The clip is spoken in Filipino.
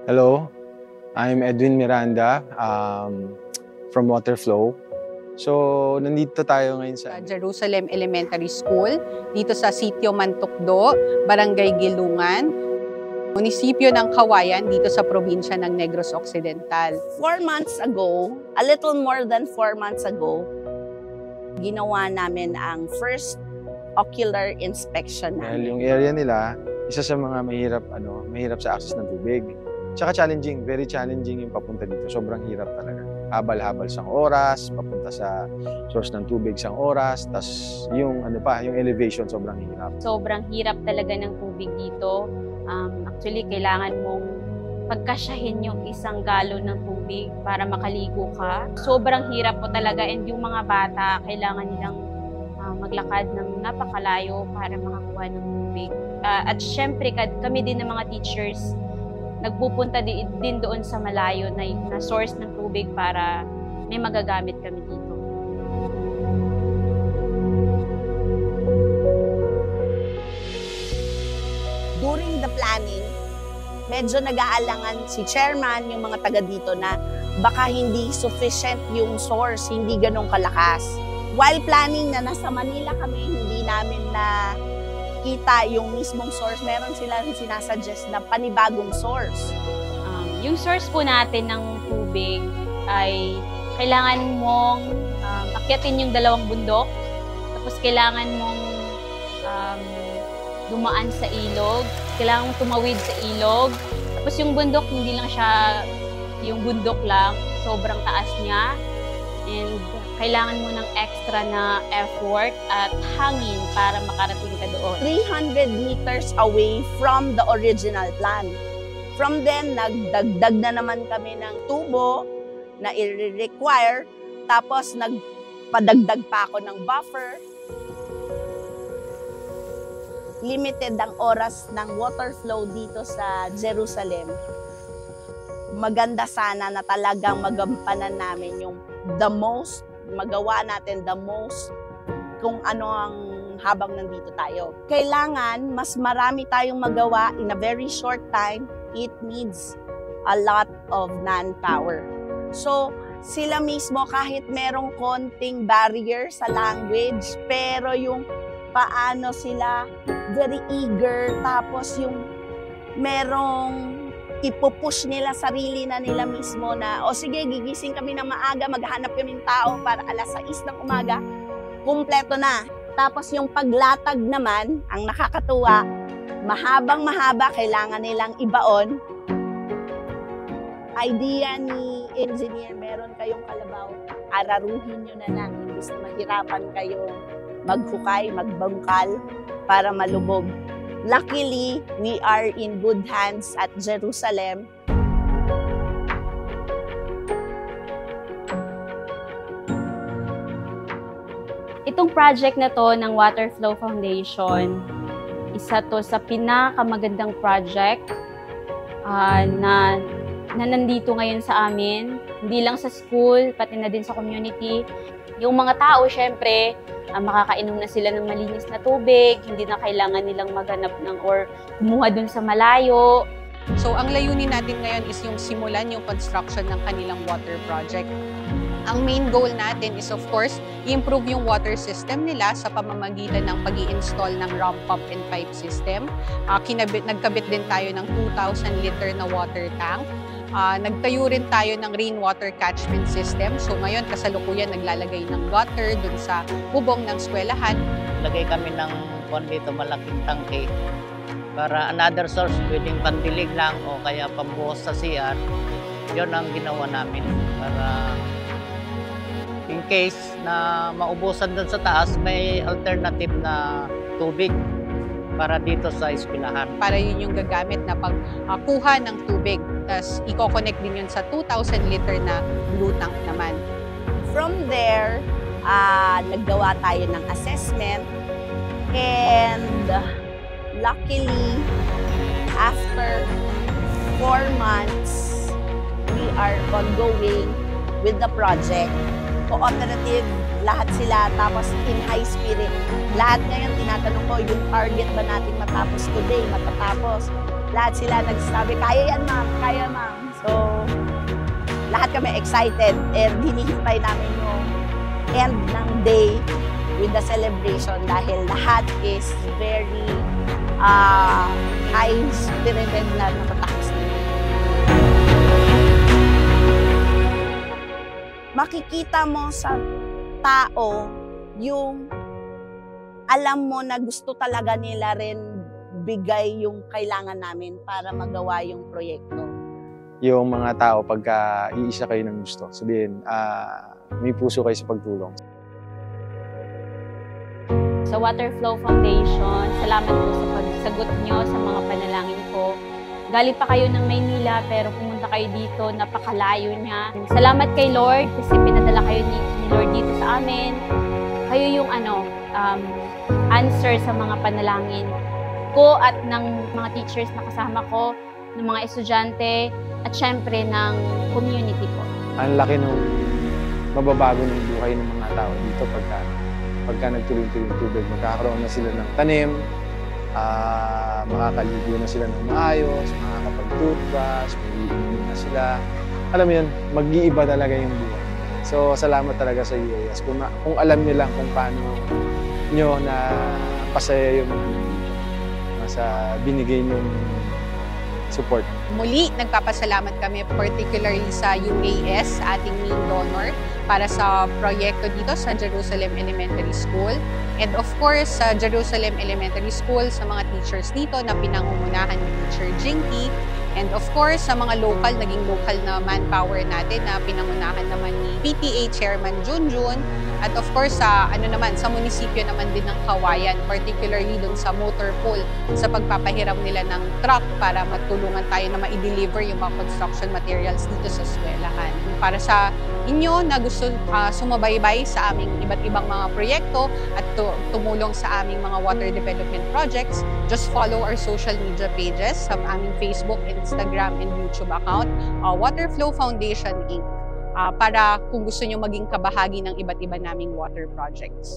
Hello, I'm Edwin Miranda from Waterflow. So, nandito tayo ngayon sa Jerusalem Elementary School, dito sa Sitio Mantukdo, Barangay Gilungan, munisipyo ng Kawayan, dito sa probinsya ng Negros Occidental. 4 months ago, a little more than 4 months ago, ginawa namin ang first ocular inspection namin. dahil yung area nila, isa sa mga mahirap sa access ng tubig. Tsaka challenging, very challenging yung papunta dito. Sobrang hirap talaga. Habal-habal sang oras, papunta sa source ng tubig sang oras, tas yung yung elevation sobrang hirap. Sobrang hirap talaga ng tubig dito. Actually, kailangan mong pagkasyahin yung isang galon ng tubig para makaligo ka. Sobrang hirap po talaga, and yung mga bata, kailangan nilang maglakad ng napakalayo para makakuha ng tubig. At syempre, kami din ng mga teachers, nagpupunta din doon sa malayo na source ng tubig para may magagamit kami dito. During the planning, medyo nag-aalangan si chairman, yung mga taga dito na baka hindi sufficient yung source, hindi ganun kalakas. While planning na nasa Manila kami, hindi namin na kita yung mismong source. Meron sila sinasuggest na panibagong source. Yung source po natin ng tubig ay kailangan mong akyatin yung 2 bundok, tapos kailangan mong dumaan sa ilog, kailangan mong tumawid sa ilog, tapos yung bundok hindi lang siya yung bundok lang, sobrang taas niya, and kailangan mo ng extra na effort at hangin para makarating ka doon. 300 meters away from the original plan. From then, nagdagdag na naman kami ng tubo na i-require, tapos nagpadagdag pa ako ng buffer. Limited ang oras ng water flow dito sa Jerusalem. Maganda sana na talagang magampanan namin yung magawa natin the most kung ano ang habang nandito tayo. Kailangan mas marami tayong magawa in a very short time. It needs a lot of manpower. So, sila mismo kahit merong konting barrier sa language, pero yung paano sila very eager, tapos yung merong ipupush nila sarili na nila mismo na, o sige, gigising kami ng maaga, maghanap kami ng tao para 6:00 ng umaga, kumpleto na. Tapos yung paglatag naman, ang nakakatuwa, mahabang-mahaba, kailangan nilang ibaon. Idea ni engineer, meron kayong kalabaw, araruhin nyo na lang, imbis na mahirapan kayong maghukay, magbangkal para malubog. Luckily, we are in good hands at Jerusalem. Itong project na to ng Waterflow Foundation, isa to sa pinakamagandang project na nandito ngayon sa amin. Hindi lang sa school, pati na din sa community. Yung mga tao, syempre, makakainom na sila ng malinis na tubig, hindi na kailangan nilang maghanap or kumuha dun sa malayo. So, ang layunin natin ngayon is yung simulan yung construction ng kanilang water project. Ang main goal natin is, of course, i-improve yung water system nila sa pamamagitan ng pag-i-install ng rump pump and pipe system. Nagkabit din tayo ng 2,000 liter na water tank. Nagtayo rin tayo ng rainwater catchment system. So ngayon, kasalukuyan naglalagay ng gutter dun sa bubong ng eskwelahan. Lagay kami ng dito, malaking tangke para another source, pwedeng pandilig lang o kaya pambuhos sa CR. Yun ang ginawa namin para in case na maubusan dun sa taas, may alternative na tubig para dito sa eskwelahan. Para yun yung gagamit na pagkuha ng tubig. Tapos i-connect din yun sa 2,000 liter na blue tank naman. From there, naggawa tayo ng assessment, and luckily, after 4 months, we are ongoing with the project. Cooperative, lahat sila, tapos in high spirit. Lahat ngayon, tinatanong ko, yung target ba natin matapos today, matatapos? lahat sila nagsasabi, kaya yan ma'am, kaya ma'am. So, lahat kami excited and hinihintay namin yung end ng day with the celebration dahil lahat is very high-spirited na natatapos nila. Makikita mo sa tao yung alam mo na gusto talaga nila rin bigay yung kailangan namin para magawa yung proyekto. Yung mga tao, pagka iisa kayo ng gusto, sabihin, may puso kayo sa pagtulong. Sa Waterflow Foundation, salamat po sa pagsagot nyo sa mga panalangin ko. Galing pa kayo ng Maynila pero pumunta kayo dito, napakalayo niya. Salamat kay Lord kasi pinadala kayo ni Lord dito sa amin. Kayo yung answer sa mga panalangin ko at ng mga teachers na kasama ko, ng mga estudyante at syempre ng community po. Ang laki ng mababago ng buhay ng mga tao dito pagka nagtuloy-tuloy yung tubig. Magkakaroon na sila ng tanim, makakaligo na sila ng maayos, makakapag-toothbrush, mag-iinom na sila. Alam mo yun, mag-iiba talaga yung buhay. So, salamat talaga sa UAS. Kung alam niyo lang kung paano nyo na pasaya yung sa binigay nyong support. Muli, nagpapasalamat kami particularly sa UAS, ating main donor, para sa proyekto dito sa Jerusalem Elementary School. And of course, sa Jerusalem Elementary School, sa mga teachers dito na pinangungunahan ni Teacher Jinky. And of course, sa mga naging local na manpower natin na pinangunahan naman ni PTA Chairman Junjun. At of course, sa munisipyo naman din ng Kawayan, particularly dun sa motor pool, sa pagpapahiram nila ng truck para matulungan tayo na ma-deliver yung mga construction materials dito sa eskwelahan. Para sa inyo na gusto sumabaybay sa aming iba't ibang mga proyekto at tumulong sa aming mga water development projects, just follow our social media pages sa aming Facebook, Instagram, and YouTube account, Waterflow Foundation Inc. Para kung gusto nyo maging kabahagi ng iba't iba naming water projects.